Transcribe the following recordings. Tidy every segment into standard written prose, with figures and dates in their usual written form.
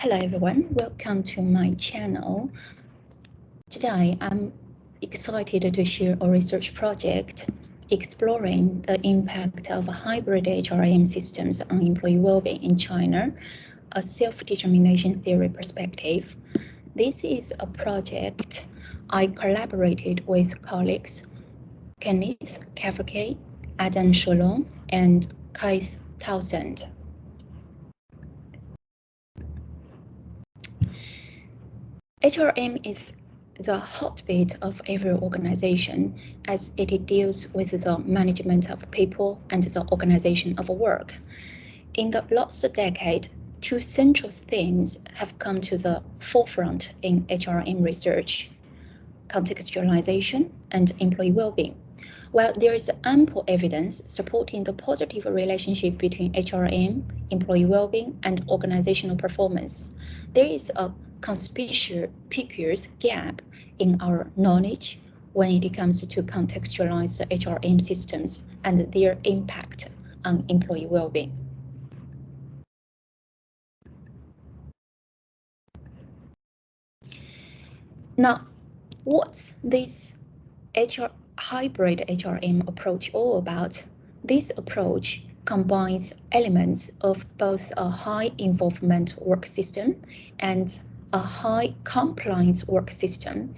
Hello everyone, welcome to my channel. Today I'm excited to share a research project exploring the impact of hybrid HRM systems on employee well-being in China, a self-determination theory perspective. This is a project I collaborated with colleagues Kenneth, Cafferkey, Adam Sholong, and Townsend. HRM is the heartbeat of every organization as it deals with the management of people and the organization of work. In the last decade, two central themes have come to the forefront in HRM research: contextualization and employee well-being. While there is ample evidence supporting the positive relationship between HRM, employee well-being, and organizational performance, there is a conspicuous gap in our knowledge when it comes to contextualize the HRM systems and their impact on employee well-being. Now, what's this hybrid HRM approach all about? This approach combines elements of both a high involvement work system and a high compliance work system,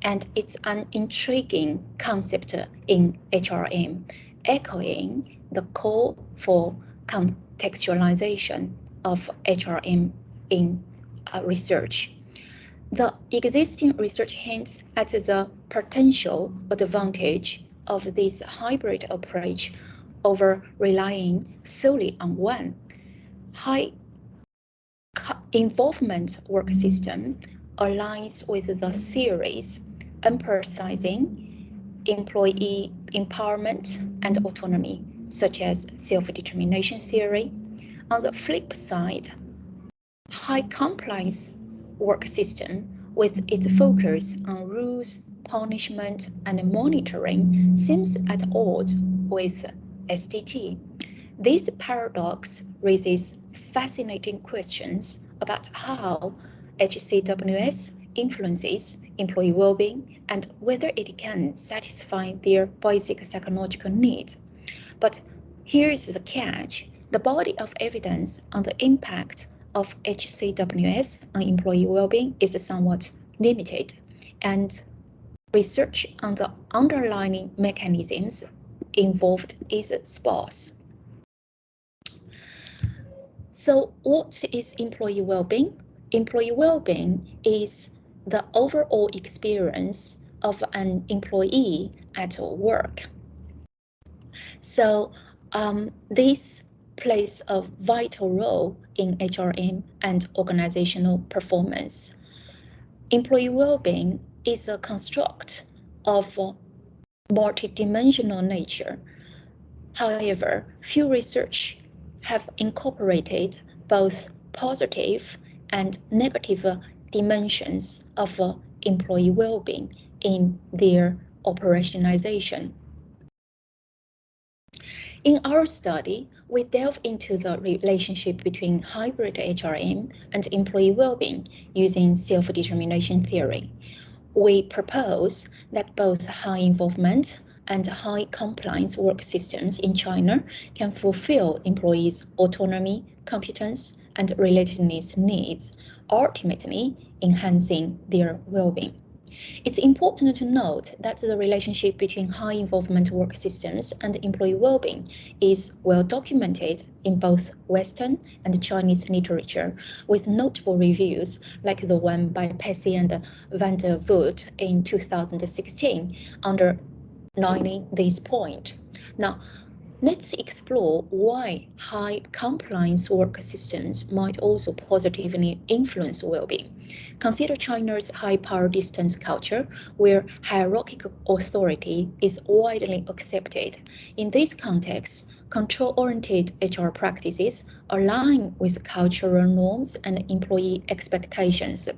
and it's an intriguing concept in HRM, echoing the call for contextualization of HRM in research. The existing research hints at the potential advantage of this hybrid approach over relying solely on one. High involvement work system aligns with the theories emphasizing employee empowerment and autonomy, such as self-determination theory. On the flip side, high compliance work system with its focus on rules, punishment, and monitoring seems at odds with SDT. This paradox raises fascinating questions about how HCWS influences employee well-being and whether it can satisfy their basic psychological needs. But here's the catch: the body of evidence on the impact of HCWS on employee well-being is somewhat limited, and research on the underlying mechanisms involved is sparse. So what is employee well-being? Employee well-being is the overall experience of an employee at work. So this plays a vital role in HRM and organizational performance. Employee well-being is a construct of multidimensional nature. However, few research have incorporated both positive and negative dimensions of employee well-being in their operationalization. In our study, we delve into the relationship between hybrid HRM and employee well-being using self-determination theory. We propose that both high involvement and high compliance work systems in China can fulfill employees' autonomy, competence, and relatedness needs, ultimately enhancing their well-being. It's important to note that the relationship between high involvement work systems and employee well-being is well documented in both Western and Chinese literature, with notable reviews like the one by Pesce and van der Voort in 2016 underlining this point. Now, let's explore why high compliance work systems might also positively influence well-being. Consider China's high power distance culture, where hierarchical authority is widely accepted. In this context, control-oriented HR practices align with cultural norms and employee expectations.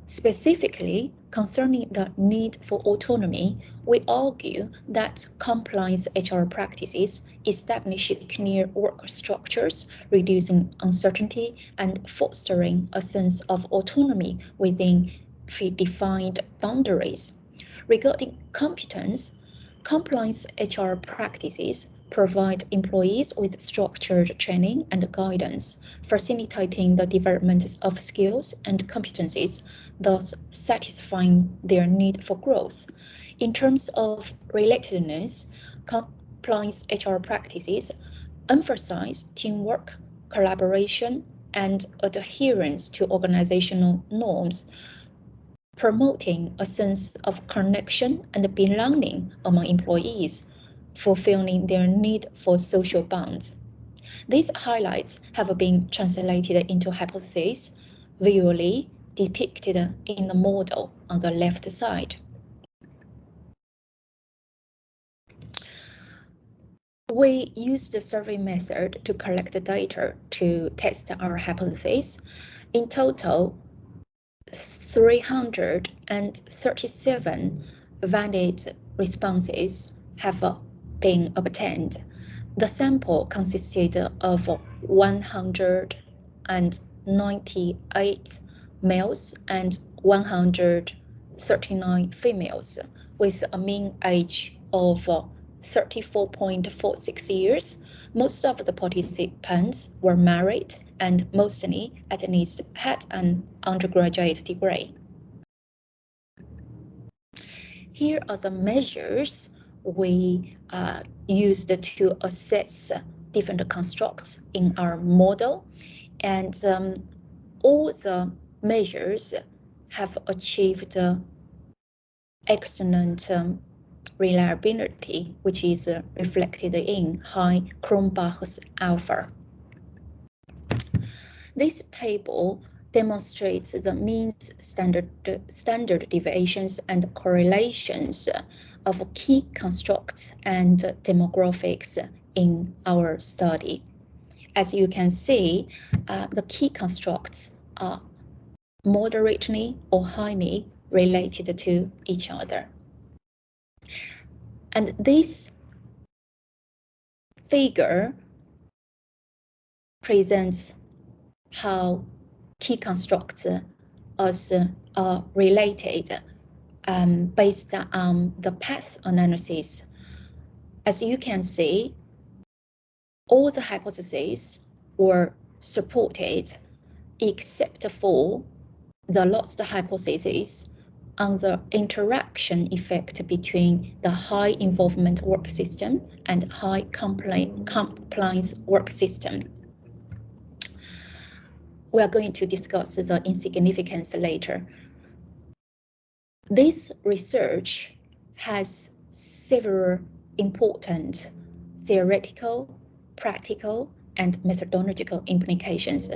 Specifically, concerning the need for autonomy, we argue that compliance HR practices establish clear work structures, reducing uncertainty and fostering a sense of autonomy within predefined boundaries. Regarding competence, compliance HR practices provide employees with structured training and guidance, facilitating the development of skills and competencies, thus satisfying their need for growth. In terms of relatedness, compliance HR practices emphasize teamwork, collaboration, and adherence to organizational norms, promoting a sense of connection and belonging among employees, fulfilling their need for social bonds. These highlights have been translated into hypotheses, visually depicted in the model on the left side. We used the survey method to collect the data to test our hypothesis. In total, 337 valid responses have been obtained. The sample consisted of 198 males and 139 females, with a mean age of 34.46 years. Most of the participants were married and mostly at least had an undergraduate degree. Here are the measures we used to assess different constructs in our model, and all the measures have achieved excellent reliability, which is reflected in high Cronbach's alpha. This table demonstrates the means, standard deviations, and correlations of key constructs and demographics in our study. As you can see, the key constructs are moderately or highly related to each other. And this figure presents how key constructs are related based on the path analysis. As you can see, all the hypotheses were supported except for the lost hypothesis on the interaction effect between the high involvement work system and high compliance work system. We are going to discuss the insignificance later. This research has several important theoretical, practical, and methodological implications.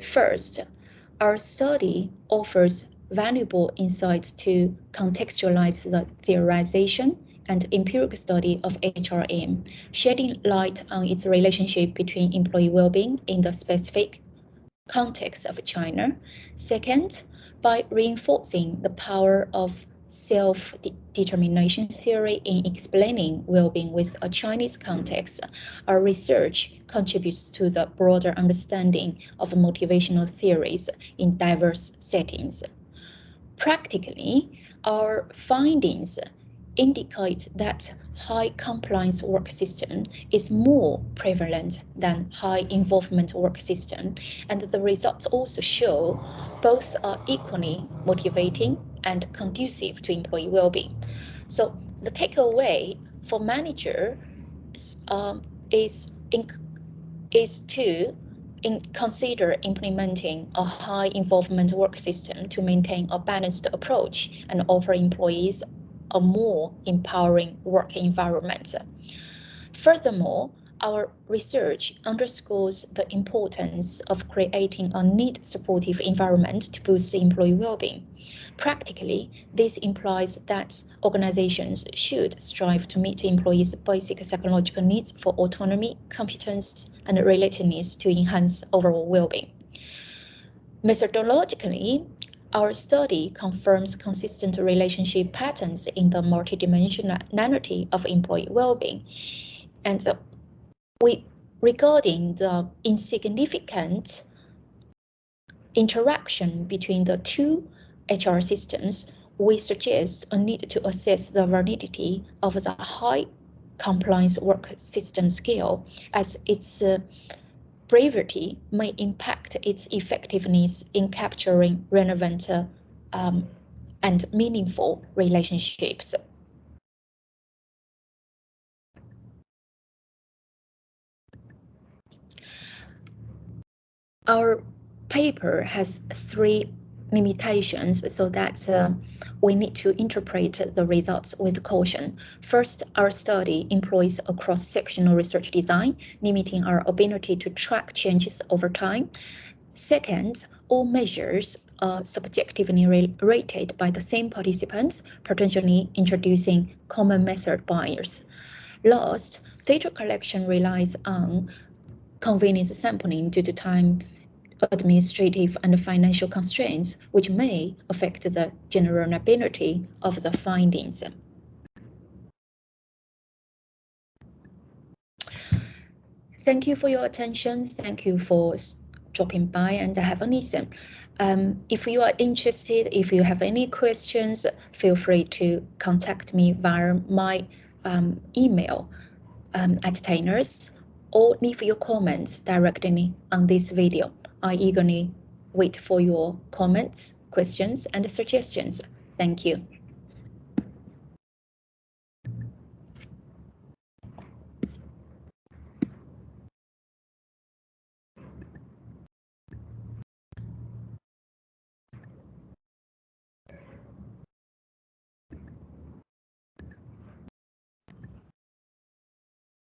First, our study offers valuable insights to contextualize the theorization and empirical study of HRM, shedding light on its relationship between employee well-being in the specific context of China. Second, by reinforcing the power of self-determination theory in explaining well-being with a Chinese context, our research contributes to the broader understanding of motivational theories in diverse settings. Practically, our findings indicate that high compliance work system is more prevalent than high involvement work system, and the results also show both are equally motivating and conducive to employee well-being. So the takeaway for manager is to consider implementing a high involvement work system to maintain a balanced approach and offer employees a more empowering work environment. Furthermore, our research underscores the importance of creating a need-supportive environment to boost employee well-being. Practically, this implies that organizations should strive to meet employees' basic psychological needs for autonomy, competence, and relatedness to enhance overall well-being. Methodologically, Our study confirms consistent relationship patterns in the multidimensionality of employee well-being. And regarding the insignificant interaction between the two HR systems, we suggest a need to assess the validity of the high compliance work system scale, as its brevity may impact its effectiveness in capturing relevant and meaningful relationships. Our paper has 3 limitations, so that we need to interpret the results with caution. First, our study employs a cross-sectional research design, limiting our ability to track changes over time. Second, all measures are subjectively rated by the same participants, potentially introducing common method bias. Last, data collection relies on convenience sampling due to time, administrative and financial constraints, which may affect the generalizability of the findings. Thank you for your attention. Thank you for dropping by and have a listen. If you are interested, if you have any questions, feel free to contact me via my email at Tainers, or leave your comments directly on this video. I eagerly wait for your comments, questions, and suggestions. Thank you.